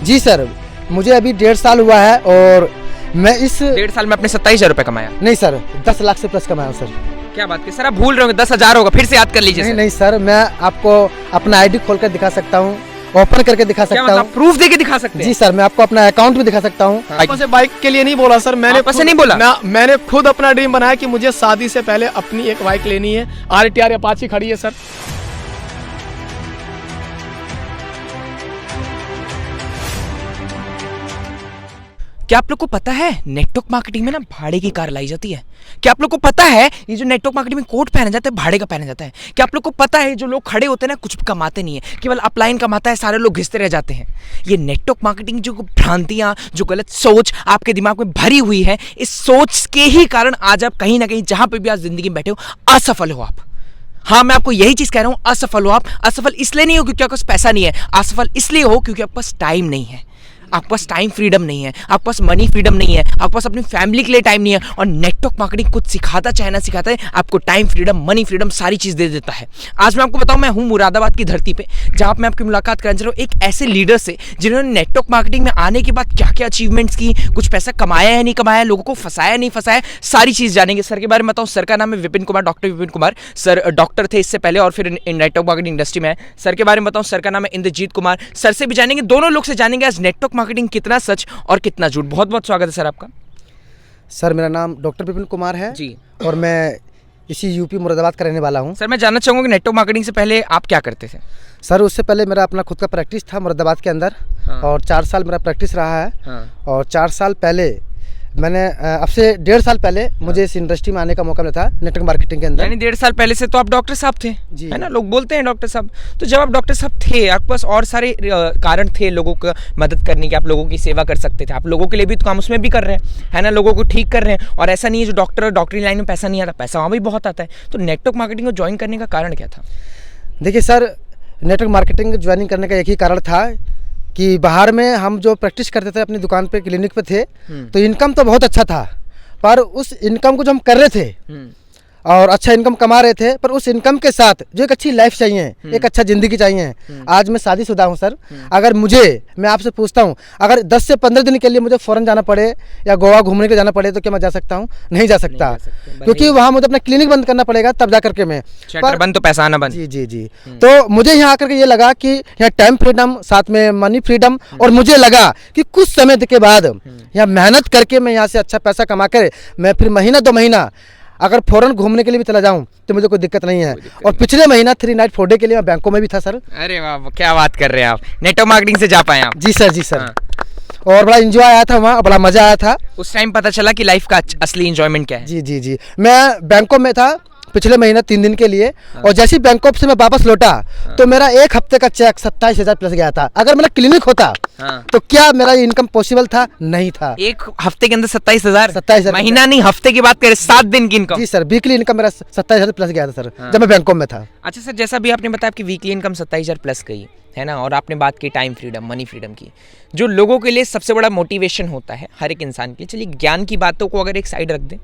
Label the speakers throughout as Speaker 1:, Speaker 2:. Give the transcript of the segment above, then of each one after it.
Speaker 1: जी sir, मुझे अभी 1.5 साल हुआ है और मैं इस
Speaker 2: 1.5 साल में अपने 27,000 रुपए कमाया?
Speaker 1: नहीं सर, 10 लाख से प्लस कमाया हूं सर।
Speaker 2: क्या बात की सर, आप भूल रहे होंगे, 10,000 होगा, फिर से याद कर लीजिए।
Speaker 1: नहीं सर, मैं आपको अपना आईडी खोल कर दिखा सकता हूँ, ओपन करके दिखा सकता हूँ।
Speaker 2: प्रूफ देके दिखा सकते हैं?
Speaker 1: जी सर, मैं आपको अपना अकाउंट भी दिखा सकता हूँ।
Speaker 3: बाइक के लिए नहीं बोला सर, मैंने खुद अपना ड्रीम बनाया कि मुझे शादी से पहले अपनी एक बाइक लेनी है। RTR अपाची खड़ी है सर।
Speaker 2: क्या आप लोग को पता है नेटवर्क मार्केटिंग में ना भाड़े की कार लाई जाती है? क्या आप लोग को पता है ये जो नेटवर्क मार्केटिंग में कोट पहना जाता है भाड़े का पहना जाता है? क्या आप लोग को पता है जो लोग खड़े होते हैं ना कुछ कमाते नहीं है, केवल अपलाइन कमाता है, सारे लोग घिसते रह जाते हैं। ये नेटवर्क मार्केटिंग जो भ्रांतियां, जो गलत सोच आपके दिमाग में भरी हुई है, इस सोच के ही कारण आज आप कहीं ना कहीं जहां पर भी आज जिंदगी में बैठे हो असफल हो आप। हाँ, मैं आपको यही चीज कह रहा हूं, असफल हो आप। असफल इसलिए नहीं हो क्योंकि आपके पास पैसा नहीं है, असफल इसलिए हो क्योंकि आपके पास टाइम नहीं है, आपके पास टाइम फ्रीडम नहीं है, आपके पास मनी फ्रीडम नहीं है, आपके पास अपनी फैमिली के लिए टाइम नहीं है। और नेटवर्क मार्केटिंग कुछ सिखाता चाहे ना सिखाता है, आपको टाइम फ्रीडम, मनी फ्रीडम, सारी चीज दे देता है। आज मैं आपको बताऊं, मैं हूं मुरादाबाद की धरती पे, जहां मैं आपकी मुलाकात कराने जा रहा हूं एक ऐसे लीडर से जिन्होंने नेटवर्क मार्केटिंग में आने के बाद क्या क्या अचीवमेंट्स की, कुछ पैसा कमाया है नहीं कमाया, लोगों को फंसाया नहीं फंसाया, सारी चीज जानेंगे। सर के बारे में बताऊं, सर का नाम है Vipin Kumar, doctor Vipin Kumar. Sir doctor थे इससे पहले और फिर नेटवर्क मार्केटिंग इंडस्ट्री में है। सर के बारे में बताऊं, सर का नाम है इंद्रजीत कुमार। सर से भी जानेंगे, दोनों लोग से जानेंगे आज नेटवर्क मार्केटिंग कितना सच और कितना झूठ। बहुत बहुत स्वागत है सर आपका।
Speaker 1: सर मेरा नाम डॉक्टर विपिन कुमार है
Speaker 2: जी, और
Speaker 1: मैं इसी यूपी मुरादाबाद का रहने वाला हूँ।
Speaker 2: सर मैं जानना चाहूँगा कि नेटवर्क मार्केटिंग से पहले आप क्या करते थे?
Speaker 1: सर उससे पहले मेरा अपना खुद का प्रैक्टिस था मुरादाबाद के अंदर। हाँ। और 4 साल मेरा प्रैक्टिस रहा है। हाँ। और 4 साल पहले मैंने अब से 1.5 साल पहले मुझे इस इंडस्ट्री में आने का मौका मिला था नेटवर्क मार्केटिंग के अंदर।
Speaker 2: यानी 1.5 साल पहले से तो आप डॉक्टर साहब थे, है ना? लोग बोलते हैं डॉक्टर साहब। तो जब आप डॉक्टर साहब थे, आपके पास और सारे कारण थे लोगों को मदद करने के, आप लोगों की सेवा कर सकते थे, आप लोगों के लिए भी तो काम उसमें भी कर रहे हैं, है ना? लोगों को ठीक कर रहे हैं। और ऐसा नहीं है जो डॉक्टरी लाइन में पैसा नहीं आता, पैसा वहाँ भी बहुत आता है। तो नेटवर्क मार्केटिंग को ज्वाइन करने का कारण क्या था?
Speaker 1: देखिए सर, नेटवर्क मार्केटिंग ज्वाइनिंग करने का एक ही कारण था कि बाहर में हम जो प्रैक्टिस करते थे अपनी दुकान पे, क्लिनिक पे थे, तो इनकम तो बहुत अच्छा था, पर उस इनकम को जो हम कर रहे थे और अच्छा इनकम कमा रहे थे, पर उस इनकम के साथ जो एक अच्छी लाइफ चाहिए, एक अच्छा जिंदगी चाहिए। आज मैं शादीशुदा हूं सर। अगर मैं आपसे पूछता हूं, अगर 10 से 15 दिन के लिए मुझे फॉरेन जाना पड़े या गोवा घूमने के जाना पड़े तो क्या मैं जा सकता हूं? नहीं जा सकता, क्योंकि वहां मुझे अपना क्लिनिक बंद करना पड़ेगा, तब जा करके मैं
Speaker 2: बंद तो पैसा आना बंद।
Speaker 1: जी जी जी। तो मुझे यहाँ आकर के ये लगा कि यहाँ टाइम फ्रीडम, साथ में मनी फ्रीडम, और मुझे लगा कि कुछ समय के बाद यहाँ मेहनत करके मैं यहाँ से अच्छा पैसा कमा कर मैं फिर महीना 2 महीना अगर फॉरेन घूमने के लिए भी चला जाऊं तो मुझे कोई दिक्कत नहीं है। और पिछले महीना 3 नाइट 4 डे के लिए मैं बैंकों में भी था सर।
Speaker 2: अरे वाह, क्या बात कर रहे हैं आप, नेटवर्क मार्केटिंग से जा पाए आप?
Speaker 1: जी सर, जी सर। हाँ। और बड़ा एंजॉय आया था वहाँ, बड़ा मजा आया था।
Speaker 2: उस टाइम पता चला कि लाइफ का असली एंजॉयमेंट क्या है।
Speaker 1: जी जी जी। मैं बैंकों में था पिछले महीना 3 दिन के लिए। हाँ। और जैसे बैंकॉक से मैं वापस लौटा, हाँ, तो मेरा 1 हफ्ते का चेक 27,000 प्लस गया था। अगर मेरा क्लिनिक होता, हाँ, तो क्या मेरा इनकम पॉसिबल था? नहीं था।
Speaker 2: 1 हफ्ते के अंदर 27,000?
Speaker 1: 27,000
Speaker 2: महीना नहीं, हफ्ते की बात करें, 7 दिन की इनकम।
Speaker 1: जी सर, वीकली इनकम मेरा 27,000 प्लस गया था सर। हाँ। जब मैं बैंकॉक में था।
Speaker 2: अच्छा सर, जैसा भी आपने बताया आपकी वीकली इनकम 27,000 प्लस गई है ना, और आपने बात की टाइम फ्रीडम, मनी फ्रीडम की, जो लोगों के लिए सबसे बड़ा मोटिवेशन होता है हर एक इंसान के लिए। चलिए ज्ञान की बातों को अगर एक साइड रख दें,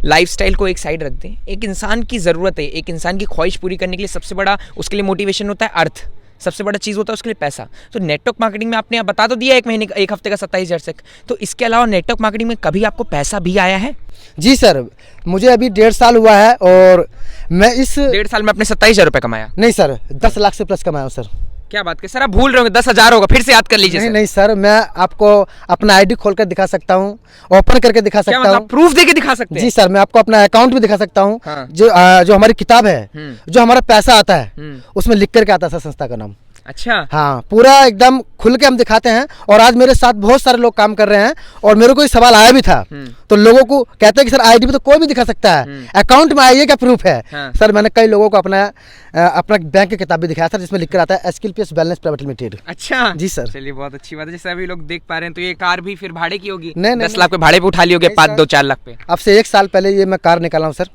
Speaker 2: लाइफस्टाइल को एक साइड रख दें, एक इंसान की ज़रूरत है, एक इंसान की ख्वाहिश पूरी करने के लिए सबसे बड़ा उसके लिए मोटिवेशन होता है अर्थ, सबसे बड़ा चीज़ होता है उसके लिए पैसा। तो नेटवर्क मार्केटिंग में आपने बता तो दिया 1 हफ्ते का 27,000 से, तो इसके अलावा नेटवर्क मार्केटिंग में कभी आपको पैसा भी आया है?
Speaker 1: जी सर, मुझे अभी 1.5 साल हुआ है और मैं इस
Speaker 2: 1.5 साल में अपने 27,000 रुपये कमाया?
Speaker 1: नहीं सर, 10 लाख से प्लस कमाया हूँ सर।
Speaker 2: क्या बात कर सर, आप भूल रहे होंगे, 10,000 होगा, फिर से याद कर लीजिए।
Speaker 1: नहीं सर, मैं आपको अपना आईडी खोल कर दिखा सकता हूँ, ओपन करके दिखा सकता हूँ,
Speaker 2: प्रूफ देके दिखा सकते हैं?
Speaker 1: जी सर, मैं आपको अपना अकाउंट भी दिखा सकता हूँ। हाँ। जो हमारी किताब है, जो हमारा पैसा आता है उसमें लिख करके आता है सर संस्था का नाम।
Speaker 2: अच्छा।
Speaker 1: हाँ, पूरा एकदम खुल के हम दिखाते हैं। और आज मेरे साथ बहुत सारे लोग काम कर रहे हैं और मेरे को सवाल आया भी था, तो लोगों को कहते हैं कि सर आईडी पे तो कोई भी दिखा सकता है, अकाउंट में आइए क्या प्रूफ है? हाँ। सर मैंने कई लोगों को अपना बैंक की किताब भी दिखाया था जिसमें लिख कर आता है एसकिलपीएस वेलनेस प्राइवेट लिमिटेड।
Speaker 2: अच्छा
Speaker 1: जी सर।
Speaker 2: चलिए बहुत अच्छी बात है। जैसे अभी लोग देख पा रहे हैं, तो ये कार भी फिर भाड़े की होगी?
Speaker 1: नहीं,
Speaker 2: 10 लाख पे भाड़े पे उठा ली होगी, 5-2-4 लाख पे?
Speaker 1: अब से 1 साल पहले ये मैं कार निकाला हूँ सर।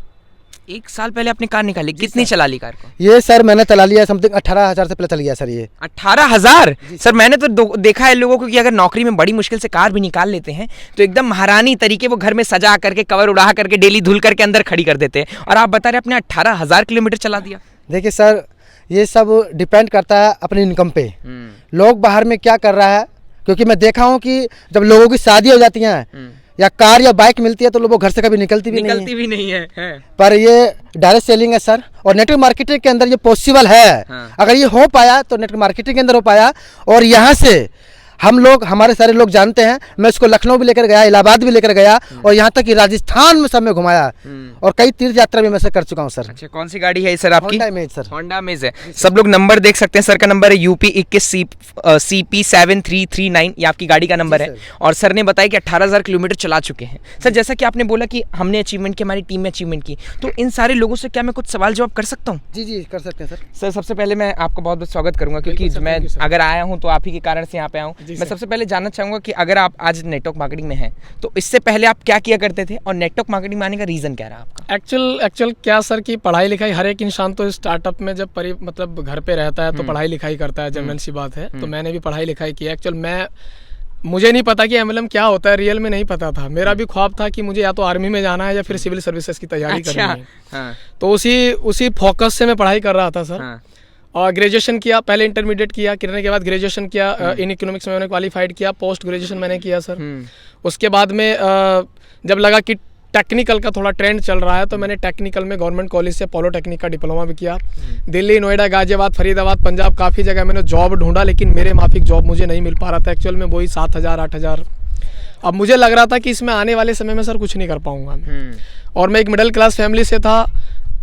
Speaker 2: 1 साल पहले आपने कार निकाली? कितनी चला ली कार को?
Speaker 1: ये सर मैंने चला लिया समथिंग 18,000 से प्लस चल गया सर। ये
Speaker 2: 18,000? सर मैंने तो देखा है लोगों को कि अगर नौकरी में बड़ी मुश्किल से कार भी निकाल लेते हैं तो एकदम महारानी तरीके वो घर में सजा करके, कवर उड़ा करके, डेली धुल करके अंदर खड़ी कर देते हैं, और आप बता रहे अपने 18,000 किलोमीटर चला दिया।
Speaker 1: देखिए सर, ये सब डिपेंड करता है अपनी इनकम पे। लोग बाहर में क्या कर रहा है, क्योंकि मैं देखा हूँ कि जब लोगों की शादी हो जाती है या कार या बाइक मिलती है तो लोग घर से कभी निकलती भी नहीं है। पर ये डायरेक्ट सेलिंग है सर, और नेटवर्क मार्केटिंग के अंदर ये पॉसिबल है। अगर ये हो पाया तो नेटवर्क मार्केटिंग के अंदर हो पाया, और यहाँ से हम लोग, हमारे सारे लोग जानते हैं, मैं इसको लखनऊ भी लेकर गया, इलाहाबाद भी लेकर गया, और यहाँ तक कि राजस्थान में सब में घुमाया, और कई तीर्थ यात्रा भी मैं से कर चुका हूँ सर।
Speaker 2: अच्छा, कौन सी गाड़ी है सर आपकी?
Speaker 1: Honda image sir.
Speaker 2: Honda image है। सब लोग नंबर देख सकते हैं, सर का नंबर है UP 21 CP 7339, ये आपकी गाड़ी का नंबर है। और सर ने बताया कि 18,000 किलोमीटर चला चुके हैं। सर जैसा कि आपने बोला कि हमने अचीवमेंट की, हमारी टीम में अचीवमेंट की, तो इन सारे लोगों से क्या मैं कुछ सवाल जवाब कर सकता हूँ?
Speaker 1: जी कर सकते हैं सर।
Speaker 2: सर सबसे पहले मैं आपको बहुत बहुत स्वागत करूंगा, क्योंकि मैं अगर आया हूँ तो आप ही के कारण से यहाँ पे आया हूँ। मैं सबसे पहले जानना चाहूंगा कि अगर आप आज नेटवर्क मार्केटिंग में हैं तो इससे पहले आप क्या किया करते थे, और नेटवर्क मार्केटिंग में आने का रीजन क्या रहा आपका?
Speaker 3: एक्चुअल क्या सर कि पढ़ाई लिखाई हर एक इंसान तो स्टार्टअप में जब मतलब घर पे रहता है तो पढ़ाई लिखाई करता है, जनरल सी बात है। तो मैंने भी पढ़ाई लिखाई की। मुझे नहीं पता कि MLM क्या होता है, रियल में नहीं पता था। मेरा भी ख्वाब था कि मुझे या तो आर्मी में जाना है या फिर सिविल सर्विसेज की तैयारी करनी है। तो उसी फोकस से मैं पढ़ाई कर रहा था सर। और ग्रेजुएशन किया, पहले इंटरमीडिएट किया, करने के बाद ग्रेजुएशन किया, इन इकोनॉमिक्स में मैंने क्वालिफाइड किया, पोस्ट ग्रेजुएशन मैंने किया सर। उसके बाद में जब लगा कि टेक्निकल का थोड़ा ट्रेंड चल रहा है तो मैंने टेक्निकल में गवर्नमेंट कॉलेज से पॉलिटेक्निक का डिप्लोमा भी किया। दिल्ली, नोएडा, गाजियाबाद, फरीदाबाद, पंजाब, काफ़ी जगह मैंने जॉब ढूंढा, लेकिन मेरे माफिक जॉब मुझे नहीं मिल पा रहा था। एक्चुअल में वही 7,000 8,000। अब मुझे लग रहा था कि इसमें आने वाले समय में सर कुछ नहीं कर पाऊंगा मैं। और मैं एक मिडिल क्लास फैमिली से था,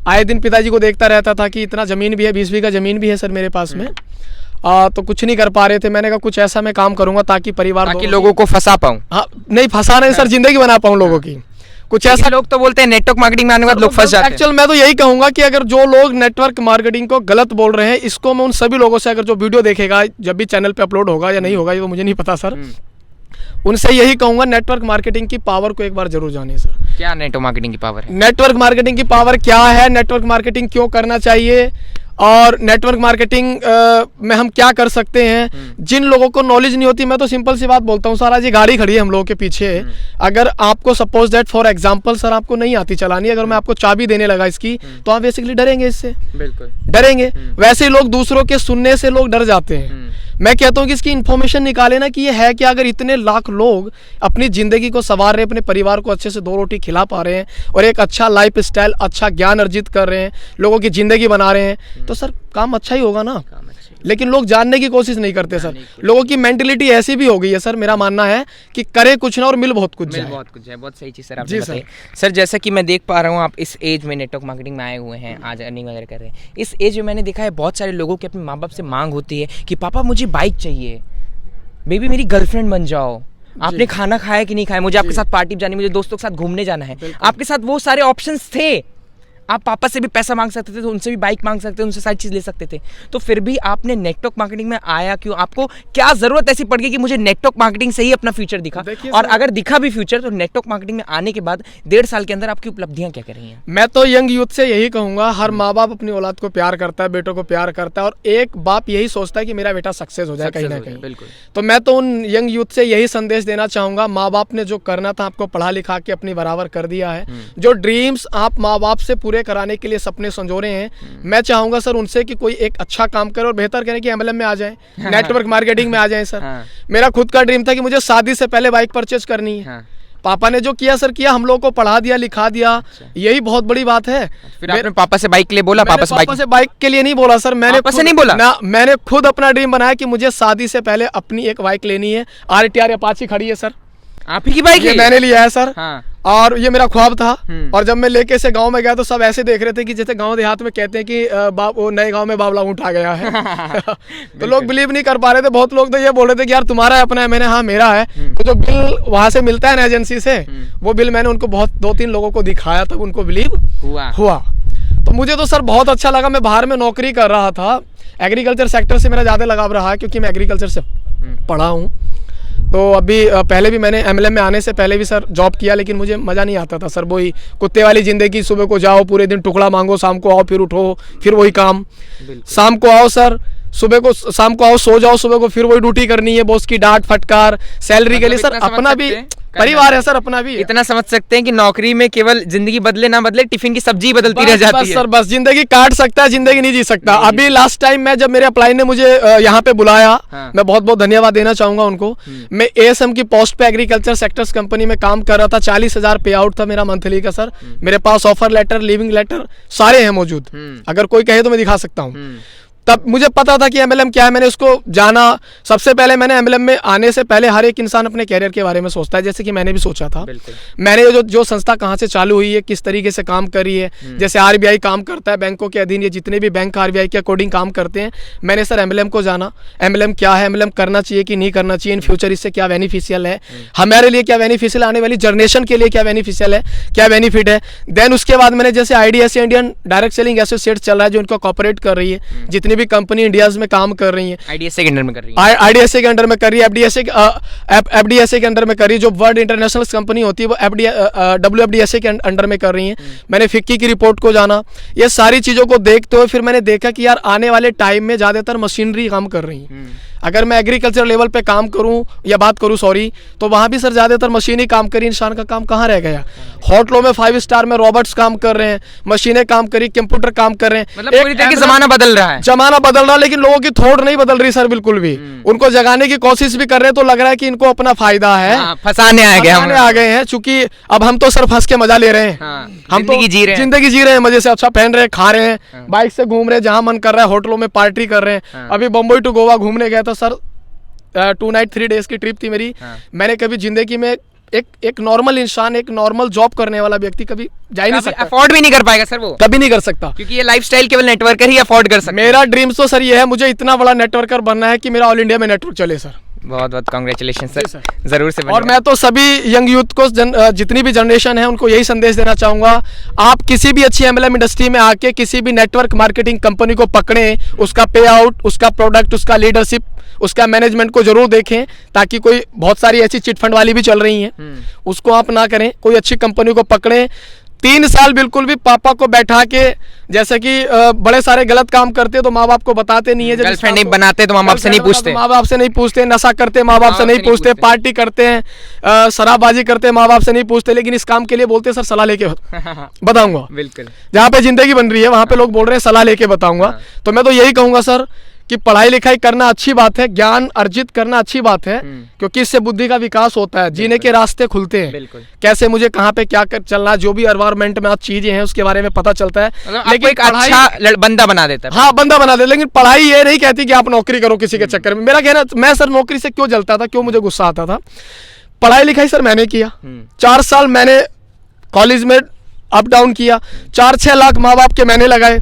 Speaker 3: आए दिन पिताजी को देखता रहता था कि इतना ज़मीन भी है, 20 बीघा ज़मीन भी है सर मेरे पास में। तो कुछ नहीं कर पा रहे थे। मैंने कहा कुछ ऐसा मैं काम करूंगा ताकि परिवार,
Speaker 2: ताकि लोगों को फंसा पाऊँ।
Speaker 3: हाँ, नहीं फंसा नहीं सर, जिंदगी बना पाऊँ लोगों की। कुछ ऐसा,
Speaker 2: लोग तो बोलते हैं नेटवर्क मार्केटिंग में आने के बाद लोग फंस जाते हैं।
Speaker 3: एक्चुअल मैं तो यही कहूंगा कि अगर जो लोग नेटवर्क मार्केटिंग को गलत बोल रहे हैं, इसको मैं उन सभी लोगों से, अगर जो वीडियो देखेगा, जब भी चैनल पे अपलोड होगा या नहीं होगा ये तो मुझे नहीं पता सर, उनसे यही कहूंगा नेटवर्क मार्केटिंग की पावर को एक बार जरूर जानिए सर।
Speaker 2: क्या नेटवर्क मार्केटिंग की पावर है?
Speaker 3: नेटवर्क मार्केटिंग की पावर क्या है, नेटवर्क मार्केटिंग क्यों करना चाहिए, और नेटवर्क मार्केटिंग में हम क्या कर सकते हैं। जिन लोगों को नॉलेज नहीं होती, मैं तो सिंपल सी बात बोलता हूँ सर, आज ये गाड़ी खड़ी है हम लोगों के पीछे, अगर आपको suppose that for example sir आपको नहीं आती चलानी, अगर मैं आपको चाबी देने लगा इसकी, तो आप बेसिकली डरेंगे इससे, बिल्कुल डरेंगे। वैसे ही लोग दूसरों के सुनने से लोग डर जाते हैं। मैं कहता हूँ कि इसकी इन्फॉर्मेशन निकाले ना कि ये है कि अगर इतने लाख लोग अपनी जिंदगी को संवार रहे हैं, अपने परिवार को अच्छे से 2 रोटी खिला पा रहे हैं, और एक अच्छा लाइफ स्टाइल, अच्छा ज्ञान अर्जित कर रहे हैं, लोगों की जिंदगी बना रहे हैं, तो सर काम अच्छा ही होगा ना। लेकिन लोग जानने की कोशिश नहीं करते सर। लोगों की मेंटेलिटी ऐसी भी हो गई है सर, मेरा मानना है कि करे कुछ ना और मिल बहुत कुछ जाए।
Speaker 2: बहुत सही चीज़ सर आपने बताई। सर जैसा कि मैं देख पा रहा हूँ आप इस एज में नेटवर्क मार्केटिंग में आए हुए हैं, आज अर्निंग वगैरह कर रहे हैं। इस एज में मैंने देखा है बहुत सारे लोगों की अपने माँ बाप से मांग होती है कि पापा मुझे बाइक चाहिए, बेबी मेरी गर्लफ्रेंड बन जाओ, आपने खाना खाया कि नहीं खाया, मुझे आपके साथ पार्टी जानी, मुझे दोस्तों के साथ घूमने जाना है। आपके साथ वो सारे ऑप्शंस थे, आप पापा से भी पैसा मांग सकते थे, तो उनसे भी बाइक मांग सकते थे, उनसे सारी चीज़ ले सकते थे। तो फिर भी आपने नेटवर्क मार्केटिंग में आया क्यों? आपको क्या ज़रूरत ऐसी पड़ गई कि मुझे नेटवर्क मार्केटिंग से ही अपना फ्यूचर दिखा? और अगर दिखा भी फ्यूचर, तो नेटवर्क मार्केटिंग में आने के बाद 1.5 साल के अंदर आपकी उपलब्धियां क्या क्या रही हैं?
Speaker 3: मैं तो यंग यूथ से यही कहूँगा, हर माँ बाप अपनी औलाद को प्यार करता है, बेटों को प्यार करता है, और एक बाप यही सोचता है कि मेरा बेटा सक्सेस हो जाए कहीं ना कहीं।
Speaker 2: बिल्कुल।
Speaker 3: तो मैं तो उन यंग यूथ से यही संदेश देना चाहूँगा, माँ बाप ने जो करना था आपको पढ़ा लिखा के अपनी बराबर कर दिया है। जो ड्रीम्स आप माँ बाप से पूरे कराने के लिए अपने संजोरे हैं, मैं चाहूंगा सर उनसे कि कोई एक अच्छा काम करे और बेहतर करें कि MLM में आ जाएं, नेटवर्क मार्केटिंग में आ जाएं सर। मेरा खुद का ड्रीम था कि मुझे शादी से पहले बाइक परचेज करनी है। पापा ने जो किया सर किया, हम लोग को पढ़ा दिया, लिखा दिया, यही बहुत बड़ी बात है।
Speaker 2: फिर आपने पापा से बाइक के लिए बोला? पापा से
Speaker 3: बाइक के लिए नहीं बोला सर, मैंने खुद अपना ड्रीम बनाया कि मुझे शादी से पहले अपनी एक बाइक लेनी है। RTR अपाची खड़ी है सर,
Speaker 2: आप ही की बाइक है?
Speaker 3: मैंने लिया है सर। और ये मेरा ख्वाब था। और जब मैं लेके से गांव में गया तो सब ऐसे देख रहे थे कि जैसे गांव देहात में कहते हैं कि वो नए गांव में बाबला ऊँट आ गया है। तो लोग बिलीव नहीं कर पा रहे थे। बहुत लोग तो ये बोल रहे थे कि यार तुम्हारा है अपना है। मैंने हाँ मेरा है। तो जो बिल वहां से मिलता है ना एजेंसी से, वो बिल मैंने उनको 2-3 लोगों को दिखाया, तब उनको बिलीव हुआ। तो मुझे तो सर बहुत अच्छा लगा। मैं बाहर में नौकरी कर रहा था, एग्रीकल्चर सेक्टर से मेरा ज़्यादा लगाव रहा है क्योंकि मैं एग्रीकल्चर से पढ़ा हूँ। तो अभी पहले भी मैंने MLM में आने से पहले भी सर जॉब किया, लेकिन मुझे मज़ा नहीं आता था सर। वही कुत्ते वाली ज़िंदगी, सुबह को जाओ पूरे दिन टुकड़ा मांगो, शाम को आओ फिर उठो फिर वही काम, शाम को आओ सर, शाम को आओ सो जाओ, सुबह को फिर वही ड्यूटी करनी है, बॉस की डांट फटकार, सैलरी के लिए सर अपना भी परिवार है सर अपना भी।
Speaker 2: इतना समझ सकते हैं कि नौकरी में केवल जिंदगी बदले ना बदले टिफिन की सब्जी बदलती रह जाती
Speaker 3: बस
Speaker 2: है।
Speaker 3: सर बस जिंदगी काट सकता है, जिंदगी नहीं जी सकता। अभी लास्ट टाइम में जब मेरे अप्लाई ने मुझे यहाँ पे बुलाया,
Speaker 2: हाँ।
Speaker 3: मैं बहुत बहुत धन्यवाद देना चाहूंगा उनको। मैं एएसएम की पोस्ट पे एग्रीकल्चर सेक्टर्स कंपनी में काम कर रहा था। 40,000 पे आउट था मेरा मंथली का सर। मेरे पास ऑफर लेटर, लिविंग लेटर सारे हैं मौजूद। अगर कोई कहे तो मैं दिखा सकता हूँ। तब मुझे पता था कि एमएलएम क्या है, मैंने उसको जाना। सबसे पहले मैंने एमएलएम में आने से पहले हर एक इंसान अपने कैरियर के बारे में सोचता है, जैसे कि मैंने भी सोचा था। मैंने जो संस्था कहाँ से चालू हुई है, किस तरीके से काम कर रही है, जैसे आरबीआई काम करता है बैंकों के अधीन, ये जितने भी बैंक आरबीआई के अकॉर्डिंग काम करते हैं। मैंने सर एमएलएम को जाना, एमएलएम क्या है, एमएलएम करना चाहिए कि नहीं करना चाहिए, इन फ्यूचर इससे क्या बेनिफिशियल है, हमारे लिए क्या बेनिफिशियल, आने वाली जनरेशन के लिए क्या बेनिफिशियल है, क्या बेनिफिट है। देन उसके बाद मैंने जैसे IDSA Indian direct selling associate चल रहा है, जो इनको कॉपरेट कर रही है, जितनी भी कंपनी इंडिया में काम कर रही है,
Speaker 2: आईडीएसए के अंडर में कर रही है,
Speaker 3: आईडीएसए के अंडर में कर रही है, एफडीएसए के अंडर में कर रही है, जो वर्ल्ड इंटरनेशनल कंपनी होती है वो डब्ल्यूएफडीएसए के अंडर में कर रही है। मैंने फिक्की की रिपोर्ट को जाना। ये सारी चीज़ों को देखते हुए फिर मैंने देखा कि यार आने वाले टाइम में ज़्यादातर मशीनरी काम कर रही है। अगर मैं एग्रीकल्चर लेवल पे काम करूं या बात करूं सॉरी, तो वहाँ भी सर ज़्यादातर मशीन ही काम करी, इंसान का काम कहाँ रह गया। होटलों में 5 स्टार में रोबोट्स काम कर रहे हैं, मशीनें काम करी, कंप्यूटर काम कर रहे हैं।
Speaker 2: मतलब पूरी तरह से जमाना बदल रहा है।
Speaker 3: जमाना बदल रहा है, लेकिन लोगों की थोड़ नहीं बदल रही सर बिल्कुल भी। उनको जगाने की कोशिश भी कर रहे हैं, तो लग रहा है कि इनको अपना फायदा है।
Speaker 2: फंसाने आ गए
Speaker 3: हैं, चूंकि अब हम तो सर फंस के मजा ले रहे हैं। हम तो जिंदगी जी रहे हैं, मजे से अच्छा पहन रहे हैं, खा रहे हैं, बाइक से घूम रहे हैं, जहां मन कर रहा है होटलों में पार्टी कर रहे हैं। अभी बम्बई टू गोवा घूमने गया था सर, 2 नाइट 3 डेज की ट्रिप थी मेरी। मैंने कभी जिंदगी में एक नॉर्मल इंसान, एक नॉर्मल जॉब करने वाला व्यक्ति कभी जा ही नहीं सकता,
Speaker 2: अफोर्ड भी नहीं कर पाएगा सर, वो कभी
Speaker 3: नहीं कर सकता,
Speaker 2: क्योंकि ये लाइफस्टाइल केवल नेटवर्कर ही अफोर्ड कर सकता है।
Speaker 3: मेरा ड्रीम्स तो सर ये है, मुझे इतना बड़ा नेटवर्कर बनना है कि मेरा ऑल इंडिया में नेटवर्क चले सर।
Speaker 2: बहुत बहुत कांग्रेचुलेशन सर, जरूर से।
Speaker 3: और मैं तो सभी यंग यूथ को, जितनी भी जनरेशन है, उनको यही संदेश देना चाहूंगा, आप किसी भी अच्छी एमएलएम इंडस्ट्री में आके किसी भी नेटवर्क मार्केटिंग कंपनी को पकड़ें, उसका पे आउट, उसका प्रोडक्ट, उसका लीडरशिप, उसका मैनेजमेंट को जरूर देखें, ताकि कोई बहुत सारी ऐसी चिट फंड वाली भी चल रही हैं, उसको आप ना करें। कोई अच्छी कंपनी को पकड़ें। 3 साल बिल्कुल भी पापा को बैठा के, जैसे कि बड़े सारे गलत काम करते तो माँ बाप को बताते नहीं है,
Speaker 2: गर्लफ्रेंड नहीं बनाते तो माँ बाप से नहीं पूछते,
Speaker 3: माँ बाप से नहीं पूछते, नशा करते माँ बाप से नहीं पूछते, पार्टी करते हैं, शराबबाजी करते माँ बाप से नहीं पूछते, लेकिन इस काम के लिए बोलते सर सलाह लेके बताऊंगा।
Speaker 2: बिल्कुल,
Speaker 3: जहाँ पे जिंदगी बन रही है वहाँ पे लोग बोल रहे हैं सलाह लेके बताऊंगा। तो मैं तो यही कहूंगा सर कि पढ़ाई लिखाई करना अच्छी बात है, ज्ञान अर्जित करना अच्छी बात है, क्योंकि इससे बुद्धि का विकास होता है, जीने के रास्ते खुलते हैं। कैसे मुझे कहाँ पे क्या कर चलना, जो भी एनवायरमेंट में आज चीजें हैं उसके बारे में पता चलता है।
Speaker 2: लेकिन एक अच्छा बंदा बना देता है।
Speaker 3: हाँ, बंदा बना देता है, लेकिन पढ़ाई ये नहीं कहती कि आप नौकरी करो किसी के चक्कर में। मेरा कहना, मैं सर नौकरी से क्यों जलता था, क्यों मुझे गुस्सा आता था, पढ़ाई लिखाई सर मैंने किया। 4 साल मैंने कॉलेज में अप डाउन किया, 4-6 लाख माँ बाप के मैंने लगाए।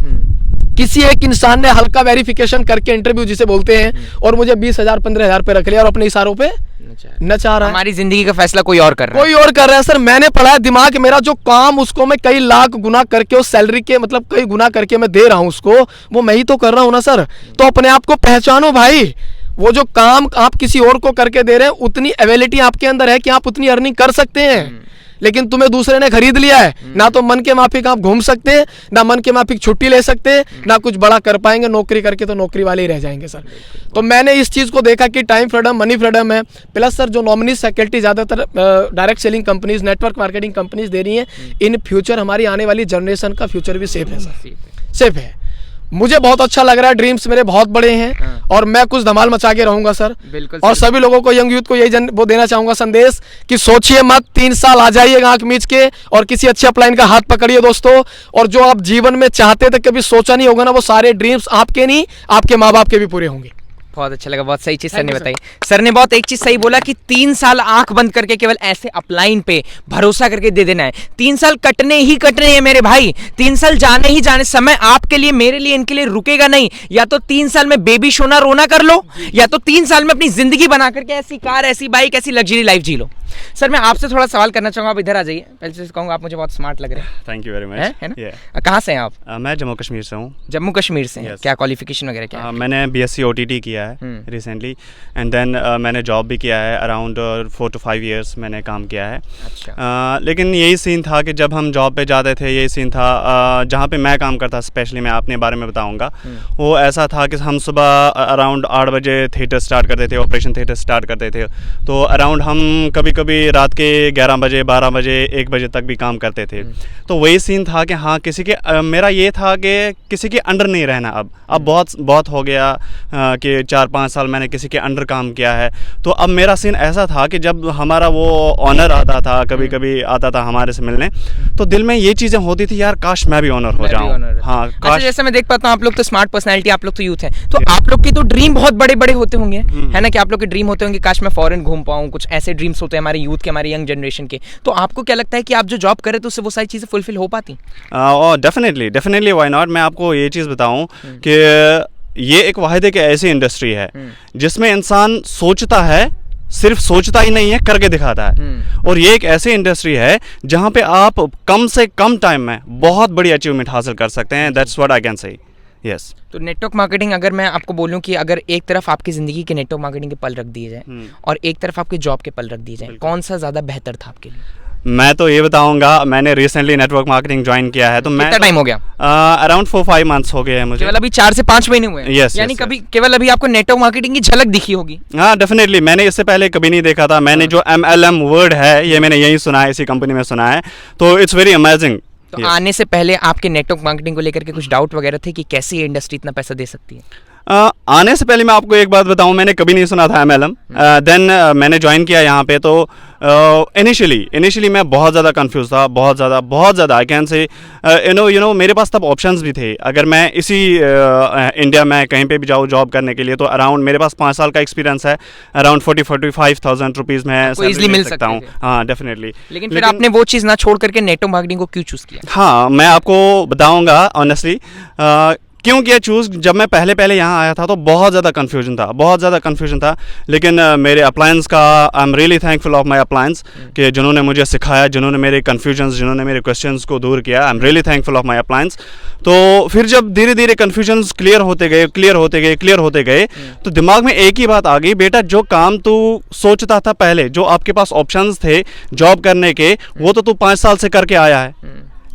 Speaker 3: किसी एक इंसान ने हल्का वेरिफिकेशन करके, इंटरव्यू जिसे बोलते हैं, और मुझे 20,000-15,000 पे रख लिया और अपने इशारों पे नचा रहा है।
Speaker 2: हमारी जिंदगी का फैसला कोई और कर रहा है,
Speaker 3: कोई और कर रहा है सर। मैंने पढ़ा, दिमाग मेरा जो काम, उसको मैं कई लाख गुना करके, उस सैलरी के मतलब कई गुना करके मैं दे रहा हूँ उसको, वो मैं ही तो कर रहा हूँ ना सर। तो अपने आप को पहचानो भाई, वो जो काम आप किसी और को करके दे रहे हैं, उतनी एबिलिटी आपके अंदर है कि आप उतनी अर्निंग कर सकते हैं। लेकिन तुम्हें दूसरे ने खरीद लिया है, ना तो मन के माफिक आप घूम सकते हैं, ना मन के माफिक छुट्टी ले सकते हैं, ना कुछ बड़ा कर पाएंगे। नौकरी करके तो नौकरी वाले ही रह जाएंगे सर। तो मैंने इस चीज़ को देखा कि टाइम फ्रीडम, मनी फ्रीडम है, प्लस सर जो नॉमिनी फैकल्टी ज़्यादातर direct selling companies, network marketing companies दे रही हैं, इन फ्यूचर हमारी आने वाली जनरेशन का फ्यूचर भी सेफ है सर, सेफ है। मुझे बहुत अच्छा लग रहा है, ड्रीम्स मेरे बहुत बड़े हैं, और मैं कुछ धमाल मचा के रहूंगा सर। और सभी लोगों को, यंग यूथ को यही वो देना चाहूंगा संदेश कि सोचिए मत, 3 साल आ जाइए आंख मीच के और किसी अच्छे अपलाइन का हाथ पकड़िए दोस्तों। और जो आप जीवन में चाहते थे, कभी सोचा नहीं होगा ना, वो सारे ड्रीम्स आपके नहीं, आपके माँ बाप के भी पूरे होंगे।
Speaker 2: बहुत अच्छा लगा, बहुत सही चीज सर ने बताई। सर ने बहुत एक चीज सही बोला कि 3 साल आंख बंद करके केवल ऐसे अपलाइन पे भरोसा करके दे देना है। 3 साल कटने ही कटने हैं मेरे भाई, 3 साल जाने ही जाने। समय आपके लिए, मेरे लिए, इनके लिए रुकेगा नहीं। या तो 3 साल में बेबी सोना रोना कर लो, या तो 3 साल में अपनी जिंदगी बना करके ऐसी कार, ऐसी बाइक, ऐसी लग्जरी लाइफ जी लो। सर मैं आपसे थोड़ा सवाल करना चाहूंगा, आप इधर आ जाइए। पहले से कहूँगा आप मुझे बहुत स्मार्ट लग रहे हैं।
Speaker 4: Thank you very much.
Speaker 2: है ना? कहाँ से हैं आप?
Speaker 4: मैं जम्मू कश्मीर से हूँ।
Speaker 2: जम्मू कश्मीर से हैं। क्या क्वालिफिकेशन वगैरह क्या है?
Speaker 4: मैंने BSc OTT किया किया है रिसेंटली, एंड देन मैंने जॉब भी किया है अराउंड 4 to 5 years मैंने काम किया है।
Speaker 2: अच्छा।
Speaker 4: लेकिन यही सीन था कि जब हम जॉब पे जाते थे, यही सीन था जहाँ पे मैं काम करता, स्पेशली मैं अपने बारे में बताऊँगा, वो ऐसा था कि हम सुबह अराउंड 8 बजे थिएटर स्टार्ट करते थे, ऑपरेशन थिएटर स्टार्ट करते थे, तो अराउंड हम कभी कभी रात के 11 बजे 12 बजे 1 बजे तक भी काम करते थे। तो वही सीन था कि हाँ, किसी के मेरा ये था कि किसी के अंडर नहीं रहना। अब बहुत हो गया कि 4-5 साल मैंने किसी के अंडर काम किया है, तो अब मेरा सीन ऐसा था कि जब हमारा वो ऑनर आता था, कभी कभी आता था हमारे से मिलने, तो दिल में ये चीज़ें होती थी, यार काश मैं भी ऑनर हो जाऊँ। हाँ,
Speaker 2: अच्छा, जैसे मैं देख पाता हूँ आप लोग तो स्मार्ट पर्सनैलिटी, आप लोग तो यूथ हैं, तो आप लोग के तो ड्रीम बहुत बड़े बड़े होते होंगे, है ना, कि आप लोग के ड्रीम होते होंगे काश मैं फॉरेन घूम पाऊँ, कुछ ऐसे ड्रीम्स होते हैं हमारे यूथ के, हमारे यंग जनरेशन के। तो आपको क्या लगता है कि आप जो जॉब करें तो उससे वो सारी चीज़ें फुलफिल हो पाती?
Speaker 4: Definitely why not. मैं आपको ये चीज़ बताऊँ कि ये एक वाहिद एक ऐसी इंडस्ट्री है जिसमें इंसान सोचता है, सिर्फ सोचता ही नहीं है, करके दिखाता है। और ये एक ऐसी इंडस्ट्री है जहाँ पे आप कम से कम टाइम में बहुत बड़ी अचीवमेंट हासिल कर सकते हैं। That's what I can say. Yes.
Speaker 2: तो नेटवर्क मार्केटिंग, अगर मैं आपको बोलूं कि अगर एक तरफ आपकी ज़िंदगी के नेटवर्क मार्केटिंग के पल रख दिए जाए और एक तरफ आपके जॉब के पल रख दिए जाए, कौन सा ज़्यादा बेहतर था आपके लिए?
Speaker 4: मैं तो ये बताऊंगा, मैंने रिसेंटली नेटवर्क मार्केटिंग ज्वाइन किया है, तो मैं
Speaker 2: कितना टाइम हो गया?
Speaker 4: अराउंड 4-5 months हो गए हैं मुझे।
Speaker 2: केवल अभी 4 से 5 महीने हुए हैं?
Speaker 4: Yes,
Speaker 2: यानी
Speaker 4: yes,
Speaker 2: कभी केवल अभी आपको नेटवर्क मार्केटिंग की झलक दिखी होगी?
Speaker 4: हाँ, डेफिनेटली। मैंने इससे पहले कभी नहीं देखा था। मैंने जो MLM वर्ड है, ये मैंने यही सुना है, इसी कंपनी में सुना है, तो इट्स वेरी अमेजिंग।
Speaker 2: तो आने से पहले आपके नेटवर्क मार्केटिंग को लेकर के कुछ डाउट वगैरह थे कि कैसे ये इंडस्ट्री इतना पैसा दे सकती है?
Speaker 4: आने से पहले मैं आपको एक बात बताऊं, मैंने कभी नहीं सुना था MLM। देन मैंने ज्वाइन किया यहाँ पे, तो इनिशियली मैं बहुत ज़्यादा कंफ्यूज था, बहुत ज़्यादा I can say you know मेरे पास तब ऑप्शंस भी थे। अगर मैं इसी इंडिया में कहीं पे भी जाऊँ जॉब करने के लिए, तो अराउंड मेरे पास 5 साल का एक्सपीरियंस है, अराउंड 40-45,000 रुपीज़ में
Speaker 2: इजीली मिल सकता हूँ।
Speaker 4: हाँ, डेफिनेटली।
Speaker 2: लेकिन फिर आपने वो चीज़ ना छोड़ करके नेटवर्क मार्केटिंग को क्यों चूज़ किया?
Speaker 4: हाँ, मैं आपको बताऊँगा ऑनेस्टली क्यों किया चूज़। जब मैं पहले यहाँ आया था तो बहुत ज़्यादा कन्फ्यूजन था, लेकिन मेरे अप्लायंस का I am really thankful of my appliance कि जिन्होंने मुझे सिखाया, जिन्होंने मेरे कन्फ्यूजन्स, जिन्होंने मेरे क्वेश्चंस को दूर किया। I am really thankful of my appliance. तो फिर जब धीरे धीरे कन्फ्यूजन्स क्लियर होते गए तो दिमाग में एक ही बात आ गई, बेटा जो काम तू सोचता था पहले, जो आपके पास ऑप्शंस थे जॉब करने के, वो तो तू 5 साल से करके आया है,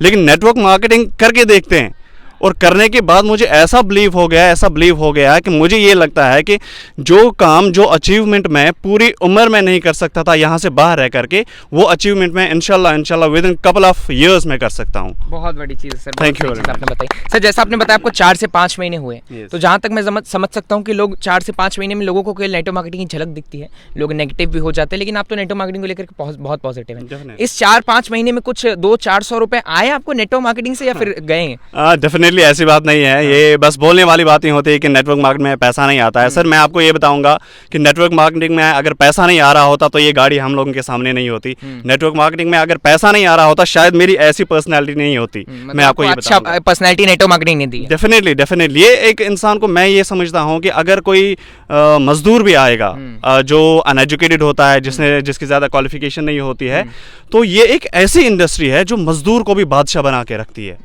Speaker 4: लेकिन नेटवर्क मार्केटिंग करके देखते हैं। और करने के बाद मुझे ऐसा बिलीव हो गया कि मुझे ये लगता है कि जो काम, जो अचीवमेंट मैं पूरी उम्र में नहीं कर सकता था यहाँ से बाहर रह करके, वो अचीवमेंट मैं इंशाल्लाह with in couple of years में कर सकता हूँ।
Speaker 2: बहुत बड़ी चीज़ है सर,
Speaker 4: थैंक यू
Speaker 2: आपने बताई। सर, जैसा आपने बताया आपको 4 से 5 महीने हुए, तो जहाँ तक मैं समझ सकता हूँ कि लोग 4 से 5 महीने में लोगों को केवल नेटवर्क मार्केटिंग की झलक दिखती है, लोग नेगेटिव भी हो जाते हैं, लेकिन आप तो नेटवर्क मार्केटिंग को लेकर बहुत पॉजिटिव हैं। इस 4-5 महीने में कुछ 200-400 रुपए आए आपको नेटवर्क मार्केटिंग से, या फिर गए?
Speaker 4: डेफिनेटली ऐसी बात नहीं है, ये बस बोलने वाली बातें होती है कि नेटवर्क मार्केट में पैसा नहीं आता है। सर, मैं आपको ये बताऊंगा कि नेटवर्क मार्केटिंग में अगर पैसा नहीं आ रहा होता तो ये गाड़ी हम लोगों के सामने नहीं होती। नेटवर्क मार्केटिंग में अगर पैसा नहीं आ रहा होता, शायद मेरी ऐसी पर्सनैलिटी नहीं होती। मैं आपको ये बताऊंगा,
Speaker 2: अच्छा पर्सनैलिटी नेटवर्क मार्केटिंग ने दी है।
Speaker 4: डेफिनेटली ये एक इंसान को, मैं ये समझता हूँ कि अगर कोई मजदूर भी आएगा जो अनएजुकेटेड होता है, जिसकी ज़्यादा क्वालिफिकेशन नहीं होती है, तो ये एक ऐसी इंडस्ट्री है जो मजदूर को भी बादशाह बना के रखती है।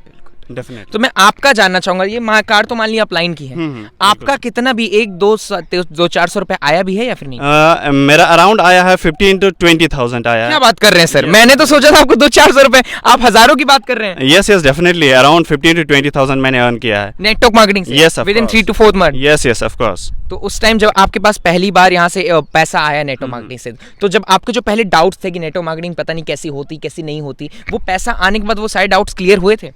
Speaker 2: तो मैं आपका जानना चाहूंगा, ये कार तो मान लिया अपलाइन की है, आपका कितना भी 1-2-400 रुपए आया भी है या फिर नहीं?
Speaker 4: मेरा अराउंड आया है 15 to 20,000 आया है।
Speaker 2: क्या बात कर रहे हैं सर, मैंने तो सोचा था आपको 200-400 रुपए, आप हजारों की बात कर रहे हैं।
Speaker 4: यस डेफिनेटली अराउंड 15 to 20,000 मैंने अर्न किया है
Speaker 2: नेटवर्क मार्केटिंग से।
Speaker 4: Yes,
Speaker 2: with in 3 to 4 month.
Speaker 4: Yes of course.
Speaker 2: तो उस टाइम जब आपके पास पहली बार यहाँ से पैसा आया नेटवर्क मार्केटिंग से, तो जब आपके जो पहले डाउट्स थे कि नेटवर्क मार्केटिंग पता नहीं कैसी होती कैसी नहीं होती, वो पैसा आने के बाद वो सारे डाउट्स क्लियर हुए थे?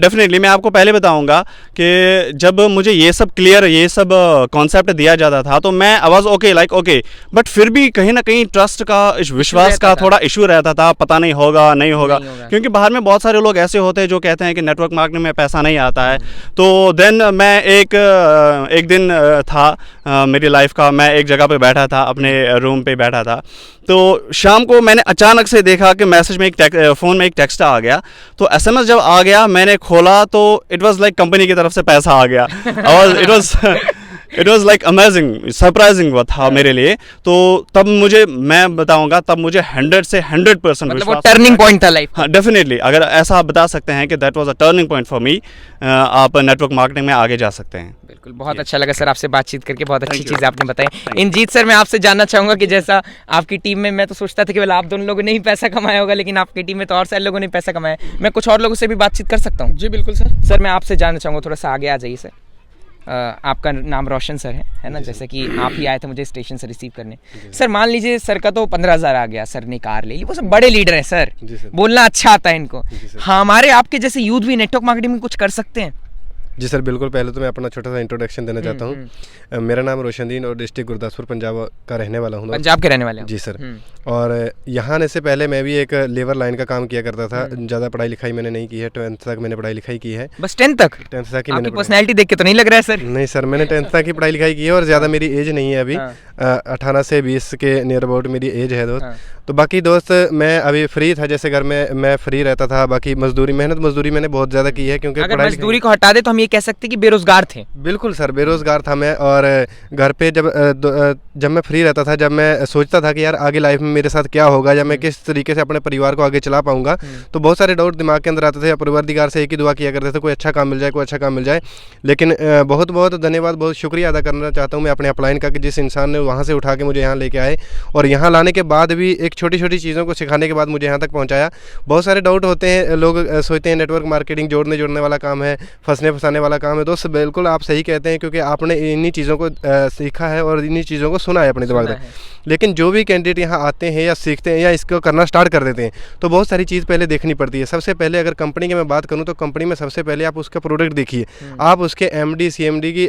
Speaker 4: डेफिनेटली मैं आपको पहले बताऊंगा कि जब मुझे ये सब कॉन्सेप्ट दिया जाता था तो मैं आई वाज ओके, बट फिर भी कहीं ना कहीं ट्रस्ट का, विश्वास का थोड़ा इशू रहता था, पता नहीं होगा, क्योंकि बाहर में बहुत सारे लोग ऐसे होते हैं जो कहते हैं कि नेटवर्क मार्केटिंग में पैसा नहीं आता है। तो देन मैं एक दिन था मेरी लाइफ का, मैं एक जगह पे बैठा था, अपने रूम पे बैठा था, तो शाम को मैंने अचानक से देखा कि मैसेज में फ़ोन में एक टेक्स्ट आ गया। तो SMS जब आ गया, मैंने खोला तो इट वाज लाइक कंपनी की तरफ से पैसा आ गया। It was like amazing, surprising हुआ था मेरे लिए। तो तब मुझे, मैं बताऊंगा, तब मुझे 100 से 100%
Speaker 2: मतलब वो
Speaker 4: विश्वास,
Speaker 2: टर्निंग पॉइंट था लाइफ।
Speaker 4: हाँ डेफिनेटली, अगर ऐसा आप बता सकते हैं कि that was a turning point for me, आप नेटवर्क मार्केटिंग में आगे जा सकते हैं।
Speaker 2: बिल्कुल, बहुत अच्छा लगा सर आपसे बातचीत करके, बहुत अच्छी चीज़ आपने बताई। इंजीत सर, मैं आपसे जानना चाहूंगा कि जैसा आपकी टीम में, मैं तो सोचता था केवल आप दोनों लोगों ने ही पैसा कमाया होगा, लेकिन आपकी टीम में तो और सारे लोगों ने पैसा कमाया। मैं कुछ और लोगों से भी बातचीत कर सकता हूँ?
Speaker 3: जी बिल्कुल सर।
Speaker 2: सर मैं आपसे जानना चाहूँगा, थोड़ा सा आगे आ जाइए सर। आपका नाम रोशन सर है ना, जैसे कि आप ही आए थे मुझे स्टेशन से रिसीव करने। सर मान लीजिए सर का तो 15,000 आ गया, सर ने कार ले ली, वो सब बड़े लीडर हैं सर, बोलना अच्छा आता है इनको। हमारे आपके जैसे यूथ भी नेटवर्क मार्केटिंग में कुछ कर सकते हैं?
Speaker 5: जी सर बिल्कुल। पहले तो मैं अपना छोटा सा इंट्रोडक्शन देना चाहता हूँ। मेरा नाम रोशनदीन और डिस्ट्रिक्ट गुरदासपुर पंजाब का रहने वाला हूँ।
Speaker 2: पंजाब के रहने वाले हैं?
Speaker 5: जी सर। और यहाँ आने से पहले मैं भी एक लेबर लाइन का काम किया करता था। ज़्यादा पढ़ाई लिखाई मैंने नहीं की है, 10th तक मैंने पढ़ाई लिखाई की है।
Speaker 2: बस 10th तक?
Speaker 5: 10th तक ही
Speaker 2: आपकी
Speaker 5: मैंने।
Speaker 2: पर्सनैलिटी देख के तो नहीं लग रहा है सर।
Speaker 5: नहीं सर, मैंने 10th तक ही पढ़ाई लिखाई की है और ज़्यादा मेरी एज नहीं है अभी। 18 से 20 के नियर अबाउट मेरी एज है दोस्त। तो बाकी दोस्त मैं अभी फ्री था, जैसे घर में मैं फ्री रहता था। बाकी मजदूरी, मेहनत मजदूरी मैंने बहुत ज़्यादा की है, क्योंकि
Speaker 2: अगर मजदूरी को हटा दे तो हम ये कह सकते हैं कि बेरोजगार थे।
Speaker 5: बिल्कुल सर, बेरोजगार था मैं। और घर पे जब मैं फ्री रहता था, जब मैं सोचता था कि यार आगे लाइफ में मेरे साथ क्या होगा, या मैं किस तरीके से अपने परिवार को आगे चला पाऊंगा, तो बहुत सारे डाउट दिमाग के अंदर आते थे। परवरदिगार से एक ही दुआ किया करते थे, कोई अच्छा काम मिल जाए, कोई अच्छा काम मिल जाए। लेकिन बहुत बहुत धन्यवाद, बहुत शुक्रिया अदा करना चाहता हूँ मैं अपने अपलाइन का, कि जिस इंसान ने वहाँ से उठा के मुझे यहाँ लेके आए, और यहाँ लाने के बाद भी एक छोटी छोटी चीज़ों को सिखाने के बाद मुझे यहाँ तक पहुँचाया। बहुत सारे डाउट होते हैं, लोग सोचते हैं नेटवर्क मार्केटिंग जोड़ने वाला काम है, फंसने फंसाने वाला काम है। दोस्त बिल्कुल आप सही कहते हैं, क्योंकि आपने इन्हीं चीज़ों को सीखा है और इन्हीं चीज़ों को सुना है अपने दिमाग में। लेकिन जो भी कैंडिडेट यहाँ आते हैं या सीखते हैं या इसको करना स्टार्ट कर देते हैं, तो बहुत सारी चीज़ पहले देखनी पड़ती है। सबसे पहले अगर कंपनी की मैं बात करूँ, तो कंपनी में सबसे पहले आप उसका प्रोडक्ट देखिए, आप उसके MD CMD की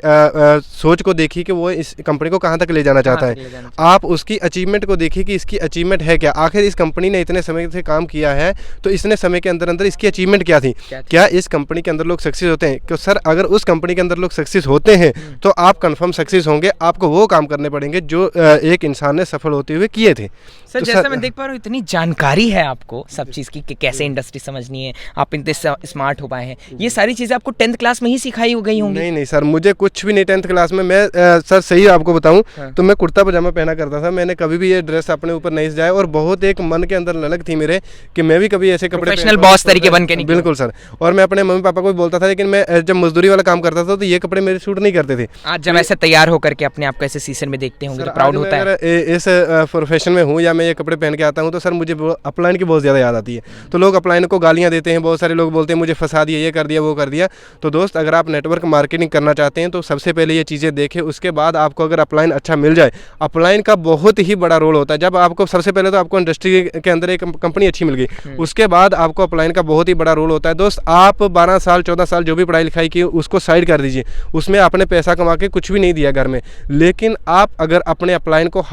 Speaker 5: सोच को देखिए कि वो इस कंपनी को कहाँ तक ले जाना चाहता है। आप उसकी अचीवमेंट को देखिए कि इसकी अचीवमेंट है क्या, आखिर इस कंपनी ने इतने समय से काम किया है, तो इतने समय के अंदर अंदर इसकी अचीवमेंट क्या थी, क्या इस कंपनी के अंदर लोग सक्सेस होते हैं। क्यों सर, अगर उस कंपनी के अंदर लोग सक्सेस होते हैं तो आप कंफर्म सक्सेस होंगे। आपको वो काम करने पड़ेंगे जो एक इंसान ने सफल होते हुए किए थे।
Speaker 2: सर
Speaker 5: तो
Speaker 2: जैसा मैं देख पा रहा हूँ, इतनी जानकारी है आपको सब चीज़ की, कि कैसे इंडस्ट्री समझनी है, आप इतने स्मार्ट हो पाए हैं। ये सारी चीज़ें आपको 10th क्लास में ही सिखाई हो गई होंगी?
Speaker 5: नहीं सर, मुझे कुछ भी नहीं 10th क्लास में। मैं सर सही आपको बताऊं तो मैं कुर्ता पजामा पहना करता था। मैंने कभी भी ये ड्रेस अपने ऊपर नहीं सजाया, और बहुत एक मन के अंदर ललक थी मेरे कि मैं भी कभी ऐसे कपड़े,
Speaker 2: प्रोफेशनल बॉस तरीके बन के नहीं।
Speaker 5: बिल्कुल सर। और मैं अपने मम्मी पापा को भी बोलता था, लेकिन मैं जब मजदूरी वाला काम करता था तो ये कपड़े मेरे सूट नहीं करते थे।
Speaker 2: आज जब ऐसे तैयार होकर के अपने आप को ऐसे सीजन में देखते होंगे तो प्राउड होता है?
Speaker 5: इस प्रोफेशन में हूँ या मैं ये कपड़े पहन के आता हूँ, तो सर मुझे अपलाइन की बहुत ज़्यादा याद आती है। तो लोग अपलाइन को गालियाँ देते हैं, बहुत सारे लोग बोलते हैं मुझे फंसा दिया, ये कर दिया, वो कर दिया। तो दोस्त अगर आप नेटवर्क मार्केटिंग करना चाहते हैं तो सबसे पहले ये चीज़ें देखें, उसके बाद आपको अगर अपलाइन अच्छा मिल जाए। अपलाइन का बहुत ही बड़ा रोल होता है। जब आपको सबसे पहले तो आपको इंडस्ट्री के अंदर एक कंपनी अच्छी मिल गई, उसके बाद आपको अपलाइन का बहुत ही बड़ा रोल होता है। दोस्त आप 12 साल 14 साल जो भी पढ़ाई लिखाई की उसको साइड कर दीजिए, उसमें आपने पैसा कमा के कुछ भी नहीं दिया घर में, लेकिन आप अगर अपने अपलाइन को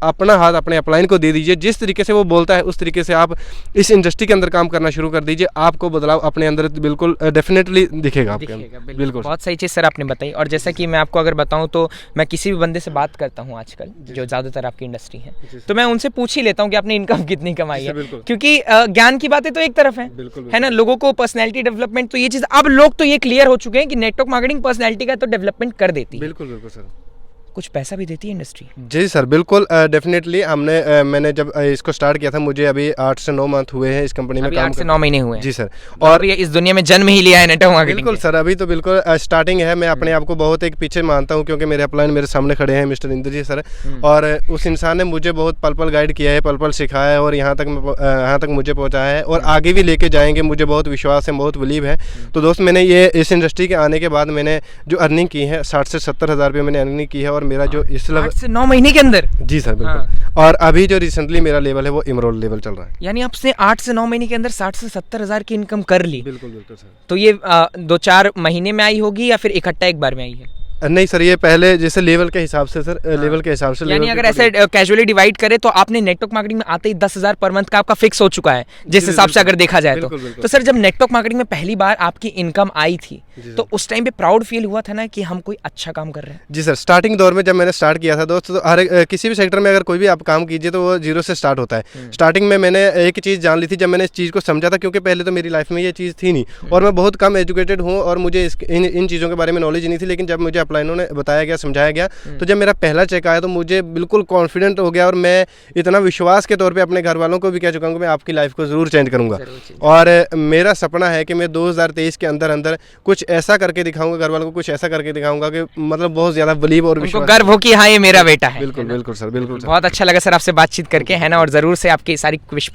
Speaker 5: अपना हाथ अपने अपलाइन को दे दीजिए, जिस तरीके से वो बोलता है उस तरीके से आप इस इंडस्ट्री के अंदर काम करना शुरू कर दीजिए, आपको बदलाव अपने अंदर बिल्कुल डेफिनेटली दिखेगा आपके अंदर। बिल्कुल
Speaker 2: बहुत सही चीज़ सर आपने बताई। और जैसा कि मैं आपको अगर बताऊं तो मैं किसी भी बंदे से बात करता हूं आजकल, जो ज़्यादातर आपकी इंडस्ट्री है, तो मैं उनसे पूछ ही लेता हूं कि आपने इनकम कितनी कमाई है, क्योंकि ज्ञान की बातें तो एक तरफ है ना, लोगों को पर्सनैलिटी डेवलपमेंट, तो ये चीज़ अब लोग तो ये क्लियर हो चुके हैं कि नेटवर्क मार्केटिंग पर्सनैलिटी का तो डेवलपमेंट कर देती है।
Speaker 5: बिल्कुल सर।
Speaker 2: कुछ पैसा भी देती है इंडस्ट्री?
Speaker 5: जी सर बिल्कुल, डेफिनेटली। मैंने जब इसको स्टार्ट किया था, मुझे अभी 8 से 9 मंथ हुए हैं इस कंपनी में काम
Speaker 2: 8 से 9 महीने हुए हैं?
Speaker 5: जी सर।
Speaker 2: और ये इस दुनिया में जन्म ही लिया है नेटवर्क मार्केटिंग?
Speaker 5: बिल्कुल सर, अभी तो बिल्कुल स्टार्टिंग है। मैं अपने आप को बहुत एक पीछे मानता हूँ, क्योंकि मेरे अपलाइन मेरे सामने खड़े हैं मिस्टर इंद्रजीत सर, और उस इंसान ने मुझे बहुत पल पल गाइड किया है, पल पल सिखाया है, और यहाँ तक मुझे पहुँचाया है, और आगे भी लेके जाएंगे। मुझे बहुत विश्वास है, बहुत बिलीव है। तो दोस्त मैंने ये इस इंडस्ट्री के आने के बाद मैंने जो अर्निंग की है 60 से 70 हज़ार रुपये मैंने अर्निंग की है, और मेरा जो इस
Speaker 2: 8 से 9 महीने के अंदर?
Speaker 5: जी सर बिल्कुल। और अभी जो रिसेंटली मेरा लेवल है वो इमरोल लेवल चल रहा है।
Speaker 2: यानी आपने 8 से 9 महीने के अंदर 60 से 70 हज़ार की इनकम कर ली?
Speaker 5: बिल्कुल सर।
Speaker 2: तो ये 2-4 महीने में आई होगी या फिर इकट्ठा एक बार में आई है?
Speaker 5: नहीं सर, ये पहले जैसे लेवल के हिसाब से सर, लेवल के हिसाब से।
Speaker 2: यानी अगर ऐसे कैजुअली डिवाइड करें तो आपने नेटवर्क मार्केटिंग में आते ही 10,000 पर मंथ का आपका फिक्स हो चुका है, जिस हिसाब से अगर देखा जाए तो सर जब नेटवर्क मार्केटिंग में पहली बार आपकी इनकम आई थी तो उस टाइम पे प्राउड फील हुआ था ना कि हम कोई अच्छा काम कर रहे हैं? जी
Speaker 5: सर, स्टार्टिंग दौर में जब मैंने स्टार्ट किया था दोस्त, तो हर किसी भी सेक्टर में अगर कोई भी आप काम कीजिए तो वो जीरो से स्टार्ट होता है। स्टार्टिंग में मैंने एक चीज़ जान ली थी जब मैंने इस चीज़ को समझा था, क्योंकि पहले तो मेरी लाइफ में ये चीज़ थी नहीं, और मैं बहुत कम एजुकेटेड हूँ, और मुझे इन चीज़ों के बारे में नॉलेज नहीं थी। लेकिन जब मुझे अप्लाइनों ने बताया गया, समझाया गया। तो जब मेरा पहला चेक आया तो मुझे बिल्कुल कॉन्फिडेंट हो गया और मैं इतना विश्वास के तौर पे अपने घर वालों को भी कह चुका हूँ कि मैं आपकी लाइफ को ज़रूर चेंज करूँगा। और मेरा सपना है कि मैं 2023 के अंदर अंदर कुछ ऐसा करके दिखाऊंगा, घर वालों को कुछ ऐसा करके दिखाऊंगा कि मतलब बहुत ज़्यादा बिलीव और
Speaker 2: उनको
Speaker 5: विश्वास।
Speaker 2: गर्व हो कि हाँ ये मेरा बेटा है।
Speaker 5: बिल्कुल बिल्कुल सर, बिल्कुल सर।
Speaker 2: बहुत अच्छा लगा सर आपसे बातचीत करके, है ना, और जरूर से आपकी सारी विश